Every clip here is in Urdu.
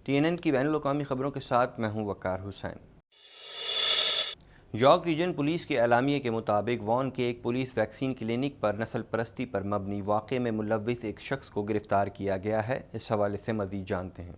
TNN کی بین الاقوامی خبروں کے ساتھ میں ہوں وقار حسین۔ یارک ریجن پولیس کے اعلامیے کے مطابق وان کے ایک پولیس ویکسین کلینک پر نسل پرستی پر مبنی واقعے میں ملوث ایک شخص کو گرفتار کیا گیا ہے۔ اس حوالے سے مزید جانتے ہیں۔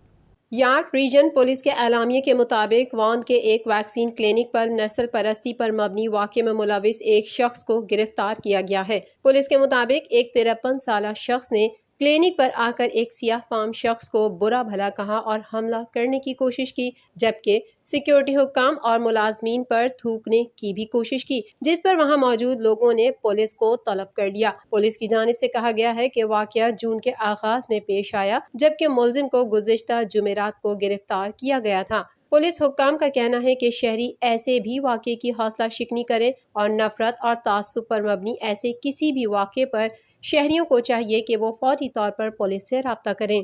یارک ریجن پولیس کے اعلامیے کے مطابق وان کے ایک ویکسین کلینک پر نسل پرستی پر مبنی واقعے میں ملوث ایک شخص کو گرفتار کیا گیا ہے۔ پولیس کے مطابق ایک 53 سالہ شخص نے کلینک پر آ کر ایک سیاہ فام شخص کو برا بھلا کہا اور حملہ کرنے کی کوشش کی، جبکہ سیکیورٹی حکام اور ملازمین پر تھوکنے کی بھی کوشش کی، جس پر وہاں موجود لوگوں نے پولیس کو طلب کر لیا۔ پولیس کی جانب سے کہا گیا ہے کہ واقعہ جون کے آغاز میں پیش آیا، جبکہ ملزم کو گزشتہ جمعرات کو گرفتار کیا گیا تھا۔ پولیس حکام کا کہنا ہے کہ شہری ایسے بھی واقعے کی حوصلہ شکنی کریں اور نفرت اور تعصب پر مبنی ایسے کسی بھی واقعے پر شہریوں کو چاہیے کہ وہ فوری طور پر پولیس سے رابطہ کریں۔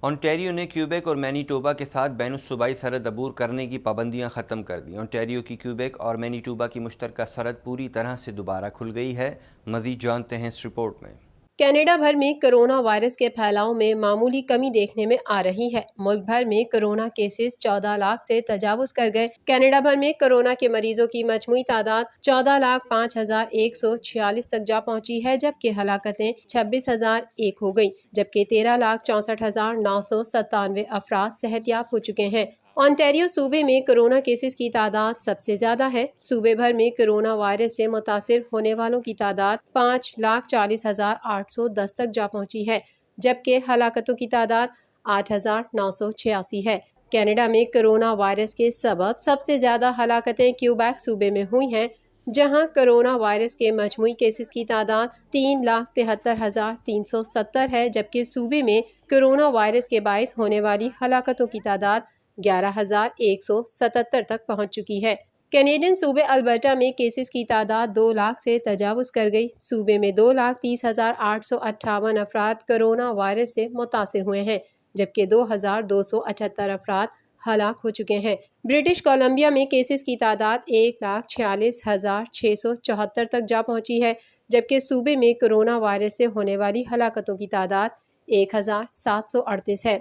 اونٹیریو نے کیوبیک اور مینیٹوبا کے ساتھ بین الصوبائی سرحد عبور کرنے کی پابندیاں ختم کر دیں۔ اونٹیریو کی کیوبیک اور مینیٹوبا کی مشترکہ سرحد پوری طرح سے دوبارہ کھل گئی ہے۔ مزید جانتے ہیں اس رپورٹ میں۔ کینیڈا بھر میں کرونا وائرس کے پھیلاؤ میں معمولی کمی دیکھنے میں آ رہی ہے۔ ملک بھر میں کرونا کیسز 14 لاکھ سے تجاوز کر گئے۔ کینیڈا بھر میں کرونا کے مریضوں کی مجموعی تعداد 14,05,146 تک جا پہنچی ہے، جبکہ ہلاکتیں 26,001 ہو گئی، جبکہ 13,64,997 افراد صحت یاب ہو چکے ہیں۔ اونٹیریو صوبے میں کرونا کیسز کی تعداد سب سے زیادہ ہے۔ صوبے بھر میں کرونا وائرس سے متاثر ہونے والوں کی تعداد 5,40,810 تک جا پہنچی ہے، جبکہ ہلاکتوں کی تعداد 8,986 ہے۔ کینیڈا میں کرونا وائرس کے سبب سب سے زیادہ ہلاکتیں کیوبیک صوبے میں ہوئی ہیں، جہاں کرونا وائرس کے مجموعی کیسز کی تعداد 3,73,370 ہے، جبکہ صوبے میں کرونا وائرس کے باعث ہونے والی ہلاکتوں کی تعداد 11,177 تک پہنچ چکی ہے۔ کینیڈین صوبے البرٹا میں کیسز کی تعداد 2 لاکھ سے تجاوز کر گئی۔ صوبے میں 2,30,858 افراد کرونا وائرس سے متاثر ہوئے ہیں، جبکہ 2,278 افراد ہلاک ہو چکے ہیں۔ برٹش کولمبیا میں کیسز کی تعداد 1,46,674 تک جا پہنچی ہے، جبکہ صوبے میں کرونا وائرس سے ہونے والی ہلاکتوں کی تعداد 1,738 ہے۔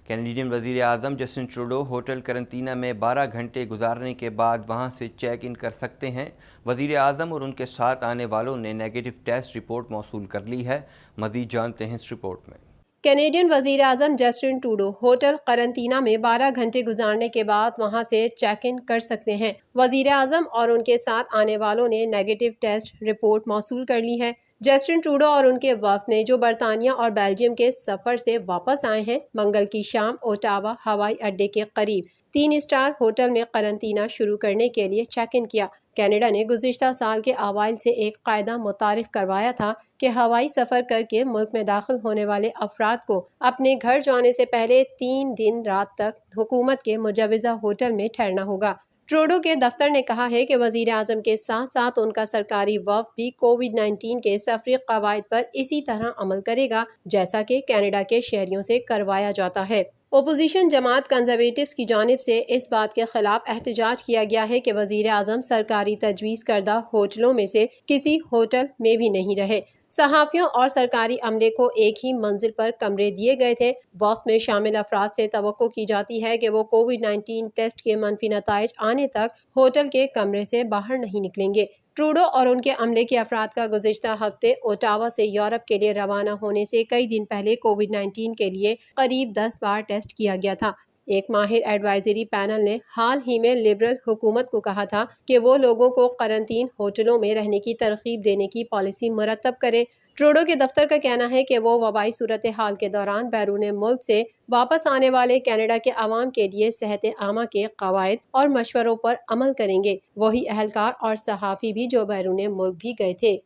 کینیڈین وزیر اعظم جسٹن ٹروڈو ہوٹل قرنطینہ میں 12 گھنٹے گزارنے کے بعد وہاں سے چیک ان کر سکتے ہیں۔ وزیر اعظم اور ان کے ساتھ آنے والوں نے نیگیٹو ٹیسٹ رپورٹ موصول کر لی ہے۔ مزید جانتے ہیں اس رپورٹ میں۔ کینیڈین وزیر اعظم جسٹن ٹروڈو ہوٹل قرنطینہ میں 12 گھنٹے گزارنے کے بعد وہاں سے چیک ان کر سکتے ہیں۔ وزیر اعظم اور ان کے ساتھ آنے والوں نے نیگیٹو ٹیسٹ رپورٹ موصول کر لی ہے۔ جسٹن ٹروڈو اور ان کے وفد نے جو برطانیہ اور بیلجیم کے سفر سے واپس آئے ہیں، منگل کی شام اوٹاوا ہوائی اڈے کے قریب 3 اسٹار ہوٹل میں قرنطینہ شروع کرنے کے لیے چیک ان کیا۔ کینیڈا نے گزشتہ سال کے اوائل سے ایک قاعدہ متعارف کروایا تھا کہ ہوائی سفر کر کے ملک میں داخل ہونے والے افراد کو اپنے گھر جانے سے پہلے 3 دن رات تک حکومت کے مجوزہ ہوٹل میں ٹھہرنا ہوگا۔ ٹروڈو کے دفتر نے کہا ہے کہ وزیر اعظم کے ساتھ ساتھ ان کا سرکاری وفد بھی کووڈ-19 کے سفری قواعد پر اسی طرح عمل کرے گا جیسا کہ کینیڈا کے شہریوں سے کروایا جاتا ہے۔ اپوزیشن جماعت کنزرویٹوز کی جانب سے اس بات کے خلاف احتجاج کیا گیا ہے کہ وزیر اعظم سرکاری تجویز کردہ ہوٹلوں میں سے کسی ہوٹل میں بھی نہیں رہے۔ صحافیوں اور سرکاری عملے کو ایک ہی منزل پر کمرے دیے گئے تھے۔ وفد میں شامل افراد سے توقع کی جاتی ہے کہ وہ کووڈ-19 ٹیسٹ کے منفی نتائج آنے تک ہوٹل کے کمرے سے باہر نہیں نکلیں گے۔ ٹروڈو اور ان کے عملے کے افراد کا گزشتہ ہفتے اوٹاوا سے یورپ کے لیے روانہ ہونے سے کئی دن پہلے کووڈ-19 کے لیے قریب 10 بار ٹیسٹ کیا گیا تھا۔ ایک ماہر ایڈوائزری پینل نے حال ہی میں لبرل حکومت کو کہا تھا کہ وہ لوگوں کو قرنطین ہوٹلوں میں رہنے کی ترغیب دینے کی پالیسی مرتب کرے۔ ٹروڈو کے دفتر کا کہنا ہے کہ وہ وبائی صورتحال کے دوران بیرون ملک سے واپس آنے والے کینیڈا کے عوام کے لیے صحت عامہ کے قواعد اور مشوروں پر عمل کریں گے، وہی اہلکار اور صحافی بھی جو بیرون ملک بھی گئے تھے۔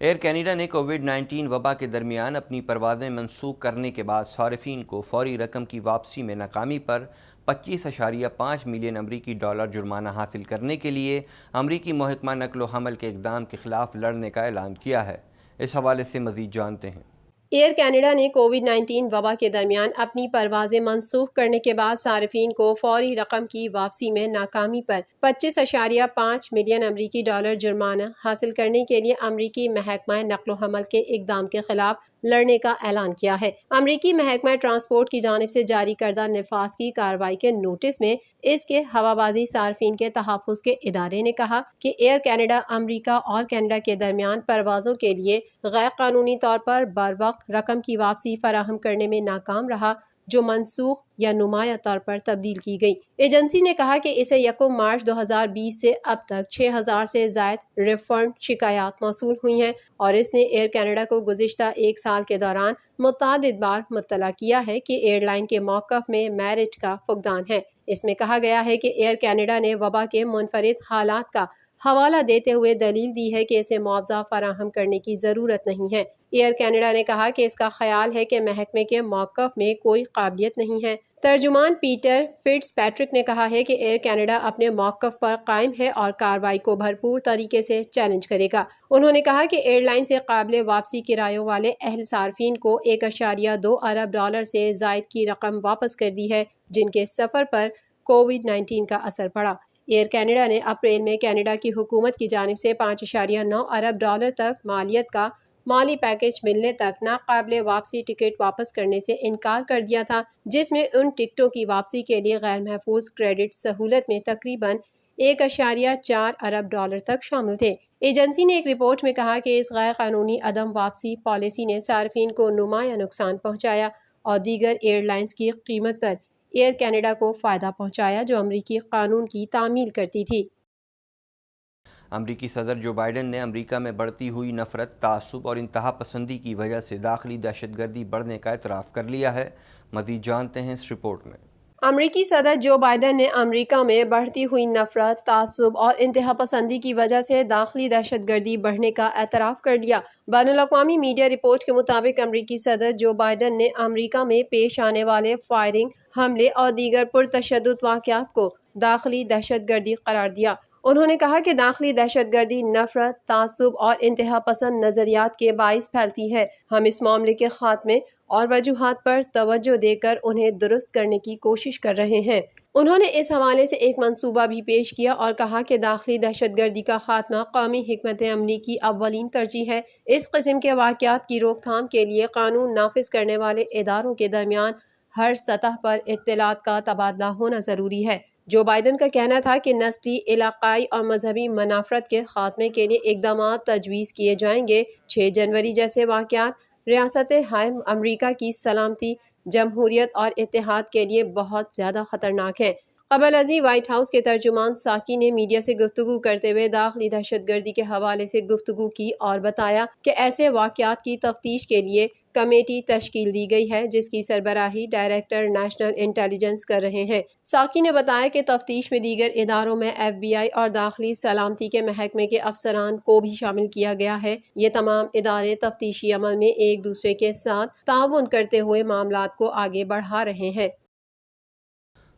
ایئر کینیڈا نے کووڈ-19 وبا کے درمیان اپنی پروازیں منسوخ کرنے کے بعد صارفین کو فوری رقم کی واپسی میں ناکامی پر 25.5 ملین امریکی ڈالر جرمانہ حاصل کرنے کے لیے امریکی محکمہ نقل و حمل کے اقدام کے خلاف لڑنے کا اعلان کیا ہے۔ اس حوالے سے مزید جانتے ہیں۔ ایئر کینیڈا نے کووڈ-19 وبا کے درمیان اپنی پروازیں منسوخ کرنے کے بعد صارفین کو فوری رقم کی واپسی میں ناکامی پر 25.5 ملین امریکی ڈالر جرمانہ حاصل کرنے کے لیے امریکی محکمہ نقل و حمل کے اقدام کے خلاف لڑنے کا اعلان کیا ہے۔ امریکی محکمہ ٹرانسپورٹ کی جانب سے جاری کردہ نفاذ کی کارروائی کے نوٹس میں اس کے ہوابازی صارفین کے تحفظ کے ادارے نے کہا کہ ایئر کینیڈا امریکہ اور کینیڈا کے درمیان پروازوں کے لیے غیر قانونی طور پر بروقت رقم کی واپسی فراہم کرنے میں ناکام رہا، جو منسوخ یا نمایاں طور پر تبدیل کی گئی۔ ایجنسی نے کہا کہ اسے 1 مارچ 2020 سے اب تک 6000 سے زائد ریفنڈ شکایات موصول ہوئی ہیں، اور اس نے ایئر کینیڈا کو گزشتہ 1 سال کے دوران متعدد بار مطلع کیا ہے کہ ایئر لائن کے موقف میں میرٹ کا فقدان ہے۔ اس میں کہا گیا ہے کہ ایئر کینیڈا نے وبا کے منفرد حالات کا حوالہ دیتے ہوئے دلیل دی ہے کہ اسے معاوضہ فراہم کرنے کی ضرورت نہیں ہے۔ ایئر کینیڈا نے کہا کہ اس کا خیال ہے کہ محکمے کے موقف میں کوئی قابلیت نہیں ہے۔ ترجمان پیٹر فٹز پیٹرک نے کہا ہے کہ ایئر کینیڈا اپنے موقف پر قائم ہے اور کارروائی کو بھرپور طریقے سے چیلنج کرے گا۔ انہوں نے کہا کہ ایئر لائن سے قابل واپسی کرایوں والے اہل صارفین کو 1.2 ارب ڈالر سے زائد کی رقم واپس کر دی ہے، جن کے سفر پر کووڈ-19 کا اثر پڑا۔ ایئر کینیڈا نے اپریل میں کینیڈا کی حکومت کی جانب سے 5.9 ارب ڈالر تک مالیت کا مالی پیکیج ملنے تک ناقابل واپسی ٹکٹ واپس کرنے سے انکار کر دیا تھا، جس میں ان ٹکٹوں کی واپسی کے لیے غیر محفوظ کریڈٹ سہولت میں تقریباً 1.4 ارب ڈالر تک شامل تھے۔ ایجنسی نے ایک رپورٹ میں کہا کہ اس غیر قانونی عدم واپسی پالیسی نے صارفین کو نمایاں نقصان پہنچایا اور دیگر ایئر لائنز کی قیمت پر ایئر کینیڈا کو فائدہ پہنچایا، جو امریکی قانون کی تعمیل کرتی تھی۔ امریکی صدر جو بائیڈن نے امریکہ میں بڑھتی ہوئی نفرت، تعصب اور انتہا پسندی کی وجہ سے داخلی دہشت گردی بڑھنے کا اعتراف کر لیا ہے۔ مزید جانتے ہیں اس رپورٹ میں۔ امریکی صدر جو بائیڈن نے امریکہ میں بڑھتی ہوئی نفرت، تعصب اور انتہا پسندی کی وجہ سے داخلی دہشت گردی بڑھنے کا اعتراف کر لیا۔ بین الاقوامی میڈیا رپورٹ کے مطابق امریکی صدر جو بائیڈن نے امریکہ میں پیش آنے والے فائرنگ، حملے اور دیگر پرتشدد واقعات کو داخلی دہشت گردی قرار دیا۔ انہوں نے کہا کہ داخلی دہشت گردی نفرت، تعصب اور انتہا پسند نظریات کے باعث پھیلتی ہے۔ ہم اس معاملے کے خاتمے اور وجوہات پر توجہ دے کر انہیں درست کرنے کی کوشش کر رہے ہیں۔ انہوں نے اس حوالے سے ایک منصوبہ بھی پیش کیا اور کہا کہ داخلی دہشت گردی کا خاتمہ قومی حکمت عملی کی اولین ترجیح ہے۔ اس قسم کے واقعات کی روک تھام کے لیے قانون نافذ کرنے والے اداروں کے درمیان ہر سطح پر اطلاعات کا تبادلہ ہونا ضروری ہے۔ جو بائیڈن کا کہنا تھا کہ نسلی، علاقائی اور مذہبی منافرت کے خاتمے کے لیے اقدامات تجویز کیے جائیں گے۔ 6 جنوری جیسے واقعات ریاست ہائے امریکہ کی سلامتی، جمہوریت اور اتحاد کے لیے بہت زیادہ خطرناک ہیں۔ قبل ازیں وائٹ ہاؤس کے ترجمان ساکی نے میڈیا سے گفتگو کرتے ہوئے داخلی دہشت گردی کے حوالے سے گفتگو کی اور بتایا کہ ایسے واقعات کی تفتیش کے لیے کمیٹی تشکیل دی گئی ہے، جس کی سربراہی ڈائریکٹر نیشنل انٹیلیجنس کر رہے ہیں۔ ساکی نے بتایا کہ تفتیش میں دیگر اداروں میں FBI اور داخلی سلامتی کے محکمے کے افسران کو بھی شامل کیا گیا ہے۔ یہ تمام ادارے تفتیشی عمل میں ایک دوسرے کے ساتھ تعاون کرتے ہوئے معاملات کو آگے بڑھا رہے ہیں۔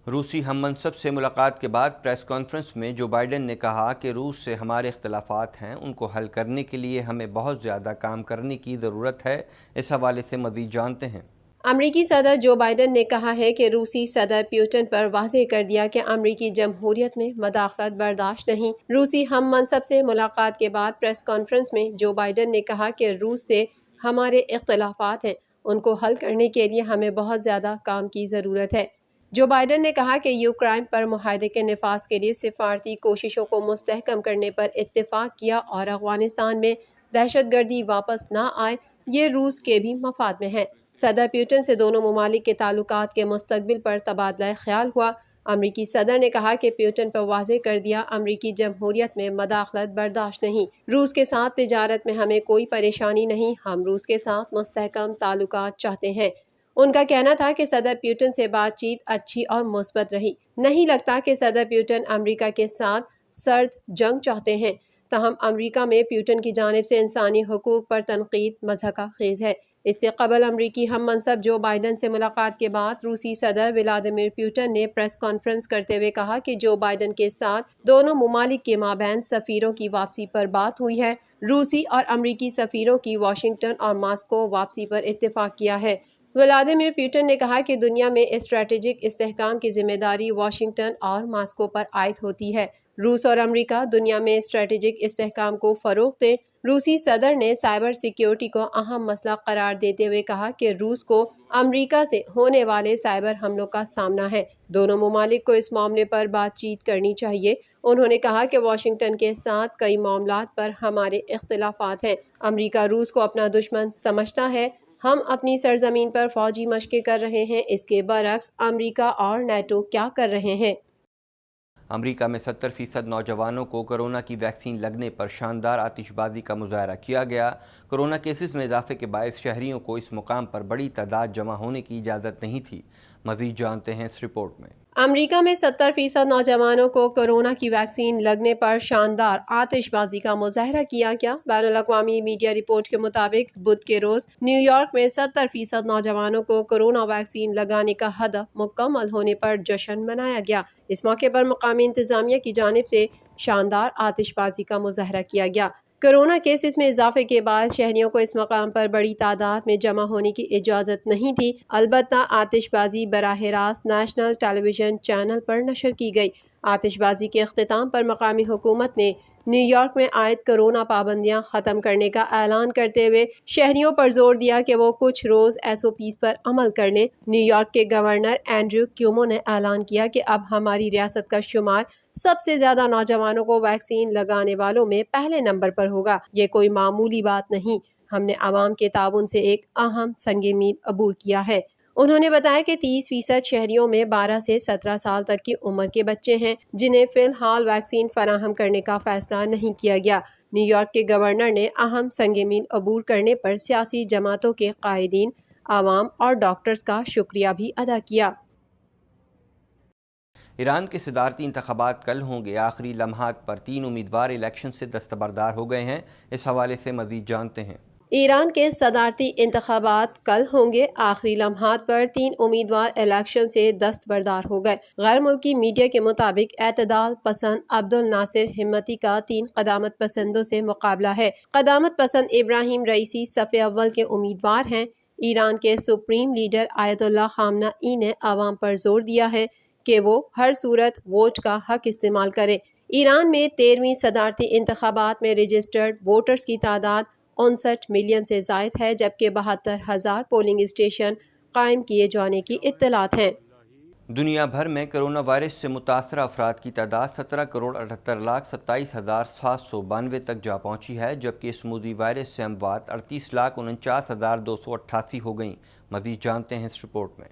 روسی ہم منصب سے ملاقات کے بعد پریس کانفرنس میں جو بائیڈن نے کہا کہ روس سے ہمارے اختلافات ہیں، ان کو حل کرنے کے لیے ہمیں بہت زیادہ کام کرنے کی ضرورت ہے۔ اس حوالے سے مزید جانتے ہیں۔ امریکی صدر جو بائیڈن نے کہا ہے کہ روسی صدر پیوٹن پر واضح کر دیا کہ امریکی جمہوریت میں مداخلت برداشت نہیں۔ روسی ہم منصب سے ملاقات کے بعد پریس کانفرنس میں جو بائیڈن نے کہا کہ روس سے ہمارے اختلافات ہیں، ان کو حل کرنے کے لیے ہمیں بہت زیادہ کام کی ضرورت ہے۔ جو بائیڈن نے کہا کہ یوکرائن پر معاہدے کے نفاذ کے لیے سفارتی کوششوں کو مستحکم کرنے پر اتفاق کیا اور افغانستان میں دہشت گردی واپس نہ آئے، یہ روس کے بھی مفاد میں ہے۔ صدر پیوٹن سے دونوں ممالک کے تعلقات کے مستقبل پر تبادلہ خیال ہوا۔ امریکی صدر نے کہا کہ پیوٹن پر واضح کر دیا امریکی جمہوریت میں مداخلت برداشت نہیں۔ روس کے ساتھ تجارت میں ہمیں کوئی پریشانی نہیں، ہم روس کے ساتھ مستحکم تعلقات چاہتے ہیں۔ ان کا کہنا تھا کہ صدر پیوٹن سے بات چیت اچھی اور مثبت رہی۔ نہیں لگتا کہ صدر پیوٹن امریکہ کے ساتھ سرد جنگ چاہتے ہیں، تاہم امریکہ میں پیوٹن کی جانب سے انسانی حقوق پر تنقید مضحکہ خیز ہے۔ اس سے قبل امریکی ہم منصب جو بائیڈن سے ملاقات کے بعد روسی صدر ولادیمیر پوٹن نے پریس کانفرنس کرتے ہوئے کہا کہ جو بائیڈن کے ساتھ دونوں ممالک کے مابین سفیروں کی واپسی پر بات ہوئی ہے۔ روسی اور امریکی سفیروں کی واشنگٹن اور ماسکو واپسی پر اتفاق کیا ہے۔ ولادیمیر پوٹن نے کہا کہ دنیا میں اسٹریٹجک استحکام کی ذمہ داری واشنگٹن اور ماسکو پر عائد ہوتی ہے۔ روس اور امریکہ دنیا میں اسٹریٹجک استحکام کو فروغ دیں۔ روسی صدر نے سائبر سیکیورٹی کو اہم مسئلہ قرار دیتے ہوئے کہا کہ روس کو امریکہ سے ہونے والے سائبر حملوں کا سامنا ہے۔ دونوں ممالک کو اس معاملے پر بات چیت کرنی چاہیے۔ انہوں نے کہا کہ واشنگٹن کے ساتھ کئی معاملات پر ہمارے اختلافات ہیں۔ امریکہ روس کو اپنا دشمن سمجھتا ہے۔ ہم اپنی سرزمین پر فوجی مشقیں کر رہے ہیں، اس کے برعکس امریکہ اور نیٹو کیا کر رہے ہیں؟ امریکہ میں 70% نوجوانوں کو کرونا کی ویکسین لگنے پر شاندار آتش بازی کا مظاہرہ کیا گیا۔ کرونا کیسز میں اضافے کے باعث شہریوں کو اس مقام پر بڑی تعداد جمع ہونے کی اجازت نہیں تھی۔ مزید جانتے ہیں اس رپورٹ میں۔ امریکہ میں 70% نوجوانوں کو کورونا کی ویکسین لگنے پر شاندار آتش بازی کا مظاہرہ کیا گیا۔ بین الاقوامی میڈیا رپورٹ کے مطابق بدھ کے روز نیو یارک میں 70% نوجوانوں کو کورونا ویکسین لگانے کا ہدف مکمل ہونے پر جشن منایا گیا۔ اس موقع پر مقامی انتظامیہ کی جانب سے شاندار آتش بازی کا مظاہرہ کیا گیا۔ کورونا کیسز میں اضافے کے بعد شہریوں کو اس مقام پر بڑی تعداد میں جمع ہونے کی اجازت نہیں تھی، البتہ آتش بازی براہ راست نیشنل ٹیلی ویژن چینل پر نشر کی گئی۔ آتش بازی کے اختتام پر مقامی حکومت نے نیو یارک میں عائد کورونا پابندیاں ختم کرنے کا اعلان کرتے ہوئے شہریوں پر زور دیا کہ وہ کچھ روز SOPs پر عمل کر لیں۔ نیو یارک کے گورنر اینڈریو کیومو نے اعلان کیا کہ اب ہماری ریاست کا شمار سب سے زیادہ نوجوانوں کو ویکسین لگانے والوں میں پہلے نمبر پر ہوگا۔ یہ کوئی معمولی بات نہیں، ہم نے عوام کے تعاون سے ایک اہم سنگ میل عبور کیا ہے۔ انہوں نے بتایا کہ 30% شہریوں میں 12 سے 17 سال تک کی عمر کے بچے ہیں جنہیں فی الحال ویکسین فراہم کرنے کا فیصلہ نہیں کیا گیا۔ نیو یارک کے گورنر نے اہم سنگ میل عبور کرنے پر سیاسی جماعتوں کے قائدین، عوام اور ڈاکٹرز کا شکریہ بھی ادا کیا۔ ایران کے صدارتی انتخابات کل ہوں گے۔ آخری لمحات پر 3 امیدوار الیکشن سے دستبردار ہو گئے ہیں۔ اس حوالے سے مزید جانتے ہیں۔ ایران کے صدارتی انتخابات کل ہوں گے۔ آخری لمحات پر 3 امیدوار الیکشن سے دستبردار ہو گئے۔ غیر ملکی میڈیا کے مطابق اعتدال پسند عبد الناصر ہمتی کا 3 قدامت پسندوں سے مقابلہ ہے۔ قدامت پسند ابراہیم رئیسی صف اول کے امیدوار ہیں۔ ایران کے سپریم لیڈر آیت اللہ خامنہ ای نے عوام پر زور دیا ہے کہ وہ ہر صورت ووٹ کا حق استعمال کریں۔ ایران میں 13ویں صدارتی انتخابات میں رجسٹرڈ ووٹرز کی تعداد 59 ملین سے زائد ہے، جبکہ 72,000 پولنگ اسٹیشن قائم کیے جانے کی اطلاعات ہیں۔ دنیا بھر میں کرونا وائرس سے متاثرہ افراد کی تعداد 17,78,27,792 تک جا پہنچی ہے، جبکہ اس موذی وائرس سے اموات 38,49,288 ہو گئیں۔ مزید جانتے ہیں اس رپورٹ میں۔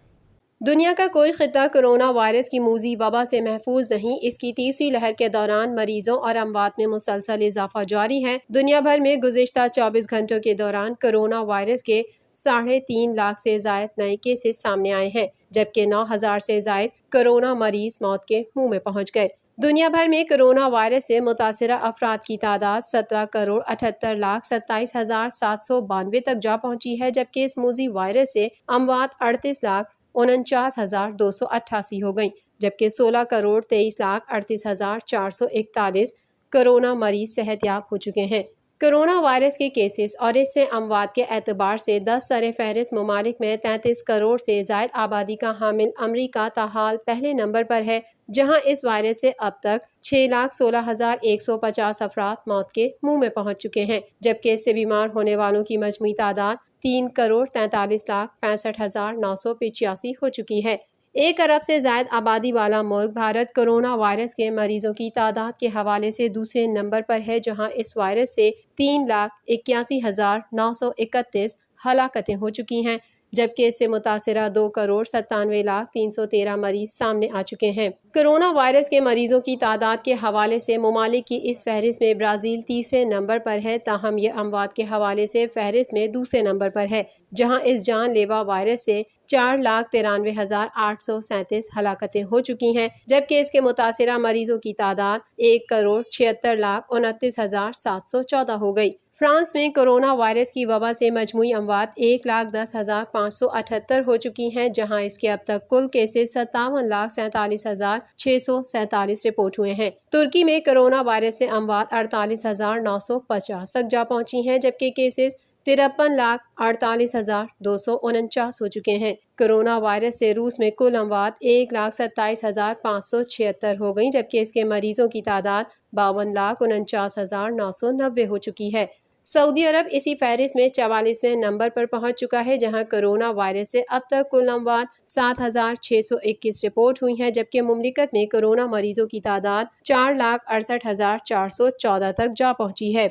دنیا کا کوئی خطہ کرونا وائرس کی موذی وبا سے محفوظ نہیں۔ اس کی تیسری لہر کے دوران مریضوں اور اموات میں مسلسل اضافہ جاری ہے۔ دنیا بھر میں گزشتہ 24 گھنٹوں کے دوران کرونا وائرس کے 3.5 لاکھ سے زائد نئے کیسز سامنے آئے ہیں، جبکہ 9,000 سے زائد کرونا مریض موت کے منہ میں پہنچ گئے۔ دنیا بھر میں کرونا وائرس سے متاثرہ افراد کی تعداد 17,78,27,792 تک جا پہنچی ہے، جبکہ اس موذی وائرس سے اموات 38,49,288 ہو گئیں، جبکہ 16,23,38,441 کرونا مریض صحت یاب ہو چکے ہیں۔ کرونا وائرس کے کیسز اور اس سے اموات کے اعتبار سے 10 سر فہرست ممالک میں 33 کروڑ سے زائد آبادی کا حامل امریکہ تاحال پہلے نمبر پر ہے، جہاں اس وائرس سے اب تک 6,16,150 افراد موت کے منہ میں پہنچ چکے ہیں، جبکہ اس سے بیمار ہونے والوں کی مجموعی تعداد 3,43,65,985 ہو چکی ہے۔ 1 ارب سے زائد آبادی والا ملک بھارت کرونا وائرس کے مریضوں کی تعداد کے حوالے سے دوسرے نمبر پر ہے، جہاں اس وائرس سے 3,81,931 ہلاکتیں ہو چکی ہیں، جبکہ اس سے متاثرہ 2,97,313 مریض سامنے آ چکے ہیں۔ کرونا وائرس کے مریضوں کی تعداد کے حوالے سے ممالک کی اس فہرست میں برازیل تیسرے نمبر پر ہے، تاہم یہ اموات کے حوالے سے فہرست میں دوسرے نمبر پر ہے، جہاں اس جان لیوا وائرس سے 4,93,837 ہلاکتیں ہو چکی ہیں، جبکہ اس کے متاثرہ مریضوں کی تعداد 1,76,29,714 ہو گئی۔ فرانس میں کرونا وائرس کی وبا سے مجموعی اموات 1,10,578 ہو چکی ہیں، جہاں اس کے اب تک کل کیسز 57,47,647 رپورٹ ہوئے ہیں۔ ترکی میں کرونا وائرس سے اموات 48,950 تک جا پہنچی ہیں، جبکہ کیسز 53,48,249 ہو چکے ہیں۔ کورونا وائرس سے روس میں کل اموات 1,27,576 ہو گئیں، جبکہ اس کے مریضوں کی تعداد 52,49,990 ہو چکی ہے۔ سعودی عرب اسی فہرست میں 44ویں نمبر پر پہنچ چکا ہے، جہاں کورونا وائرس سے اب تک کل اموات 7,621 رپورٹ ہوئی ہیں، جبکہ مملکت میں کورونا مریضوں کی تعداد 4,68,414 تک جا پہنچی ہے۔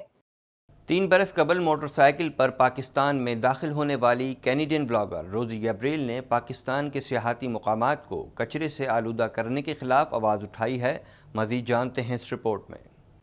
3 برس قبل موٹر سائیکل پر پاکستان میں داخل ہونے والی کینیڈین بلاگر روزی گیبریل نے پاکستان کے سیاحتی مقامات کو کچرے سے آلودہ کرنے کے خلاف آواز اٹھائی ہے۔ مزید جانتے ہیں اس رپورٹ میں۔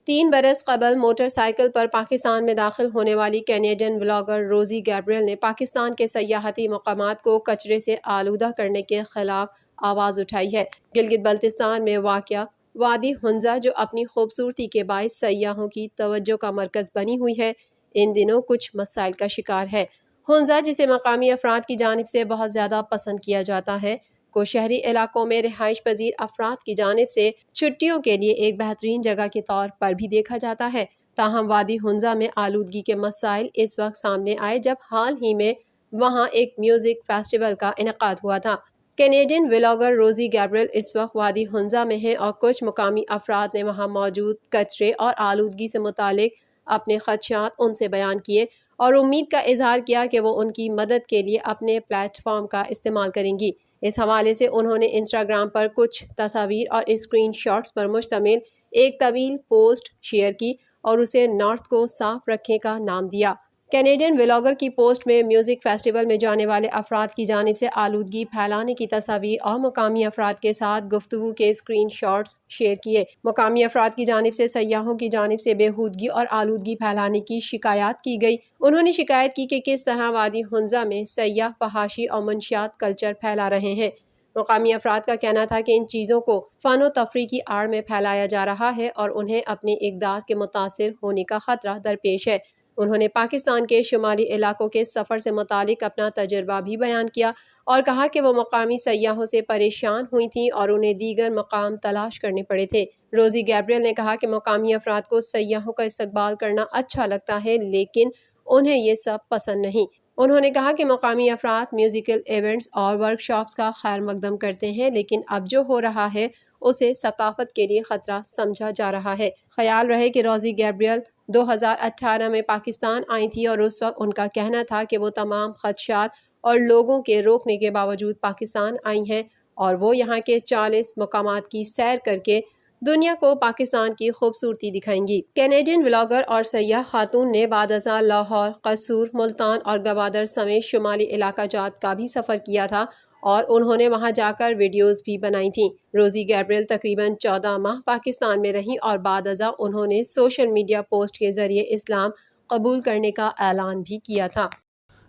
3 برس قبل موٹر سائیکل پر پاکستان میں داخل ہونے والی کینیڈین بلاگر روزی گیبریل نے پاکستان کے سیاحتی مقامات کو کچرے سے آلودہ کرنے کے خلاف آواز اٹھائی ہے۔ گلگت بلتستان میں واقع وادی ہنزا، جو اپنی خوبصورتی کے باعث سیاحوں کی توجہ کا مرکز بنی ہوئی ہے، ان دنوں کچھ مسائل کا شکار ہے۔ ہنزا، جسے مقامی افراد کی جانب سے بہت زیادہ پسند کیا جاتا ہے، کو شہری علاقوں میں رہائش پذیر افراد کی جانب سے چھٹیوں کے لیے ایک بہترین جگہ کے طور پر بھی دیکھا جاتا ہے۔ تاہم وادی ہنزا میں آلودگی کے مسائل اس وقت سامنے آئے جب حال ہی میں وہاں ایک میوزک فیسٹیول کا انعقاد ہوا تھا۔ کینیڈین ولاگر روزی گیبریل اس وقت وادی ہنزا میں ہیں اور کچھ مقامی افراد نے وہاں موجود کچرے اور آلودگی سے متعلق اپنے خدشات ان سے بیان کیے اور امید کا اظہار کیا کہ وہ ان کی مدد کے لیے اپنے پلیٹ فارم کا استعمال کریں گی۔ اس حوالے سے انہوں نے انسٹاگرام پر کچھ تصاویر اور اسکرین شاٹس پر مشتمل ایک طویل پوسٹ شیئر کی اور اسے نارتھ کو صاف رکھنے کا نام دیا۔ کینیڈین ولاگر کی پوسٹ میں میوزک فیسٹیول میں جانے والے افراد کی جانب سے آلودگی پھیلانے کی تصاویر اور مقامی افراد کے ساتھ گفتگو کے اسکرین شاٹس شیئر کیے۔ مقامی افراد کی جانب سے سیاحوں کی جانب سے بےہودگی اور آلودگی پھیلانے کی شکایات کی گئی۔ انہوں نے شکایت کی کہ کس طرح وادی ہنزا میں سیاح فحاشی اور منشیات کلچر پھیلا رہے ہیں۔ مقامی افراد کا کہنا تھا کہ ان چیزوں کو فن و تفریح کی آڑ میں پھیلایا جا رہا ہے اور انہیں اپنی اقدار کے متاثر ہونے کا خطرہ درپیش ہے۔ انہوں نے پاکستان کے شمالی علاقوں کے سفر سے متعلق اپنا تجربہ بھی بیان کیا اور کہا کہ وہ مقامی سیاحوں سے پریشان ہوئی تھیں اور انہیں دیگر مقام تلاش کرنے پڑے تھے۔ روزی گیبریل نے کہا کہ مقامی افراد کو سیاحوں کا استقبال کرنا اچھا لگتا ہے، لیکن انہیں یہ سب پسند نہیں۔ انہوں نے کہا کہ مقامی افراد میوزیکل ایونٹس اور ورکشاپس کا خیر مقدم کرتے ہیں، لیکن اب جو ہو رہا ہے اسے ثقافت کے لیے خطرہ سمجھا جا رہا ہے۔ خیال رہے کہ روزی گیبریل 2018 میں پاکستان آئی تھی اور اس وقت ان کا کہنا تھا کہ وہ تمام خدشات اور لوگوں کے روکنے کے باوجود پاکستان آئی ہیں اور وہ یہاں کے 40 مقامات کی سیر کر کے دنیا کو پاکستان کی خوبصورتی دکھائیں گی۔ کینیڈین ولاگر اور سیاح خاتون نے بعد ازاں لاہور، قصور، ملتان اور گوادر سمیت شمالی علاقہ جات کا بھی سفر کیا تھا اور انہوں نے وہاں جا کر ویڈیوز بھی بنائی تھیں۔ روزی گیبریل تقریباً 14 ماہ پاکستان میں رہیں اور بعد ازاں انہوں نے سوشل میڈیا پوسٹ کے ذریعے اسلام قبول کرنے کا اعلان بھی کیا تھا۔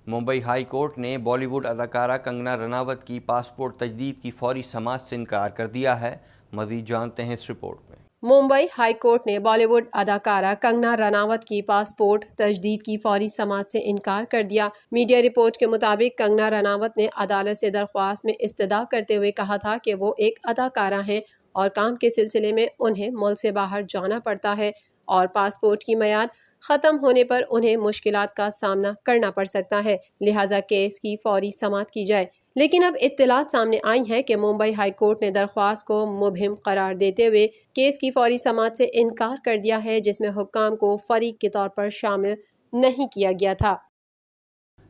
ممبئی ہائی کورٹ نے بالی ووڈ اداکارہ کنگنا رناوت کی پاسپورٹ تجدید کی فوری سماعت سے انکار کر دیا ہے۔ مزید جانتے ہیں اس رپورٹ میں۔ ممبئی ہائی کورٹ نے بالی ووڈ اداکارہ کنگنا رناوت کی پاسپورٹ تجدید کی فوری سماعت سے انکار کر دیا۔ میڈیا رپورٹ کے مطابق کنگنا رناوت نے عدالت سے درخواست میں استدعا کرتے ہوئے کہا تھا کہ وہ ایک اداکارہ ہیں اور کام کے سلسلے میں انہیں ملک سے باہر جانا پڑتا ہے اور پاسپورٹ کی میعاد ختم ہونے پر انہیں مشکلات کا سامنا کرنا پڑ سکتا ہے، لہٰذا کیس کی فوری سماعت کی جائے۔ لیکن اب اطلاعات سامنے آئی ہیں کہ ممبئی ہائی کورٹ نے درخواست کو مبہم قرار دیتے ہوئے کیس کی فوری سماعت سے انکار کر دیا ہے، جس میں حکام کو فریق کے طور پر شامل نہیں کیا گیا تھا۔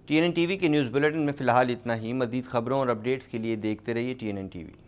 TNN TV کے نیوز بلیٹن میں فی الحال اتنا ہی۔ مزید خبروں اور اپڈیٹس کے لیے دیکھتے رہیے TNN TV۔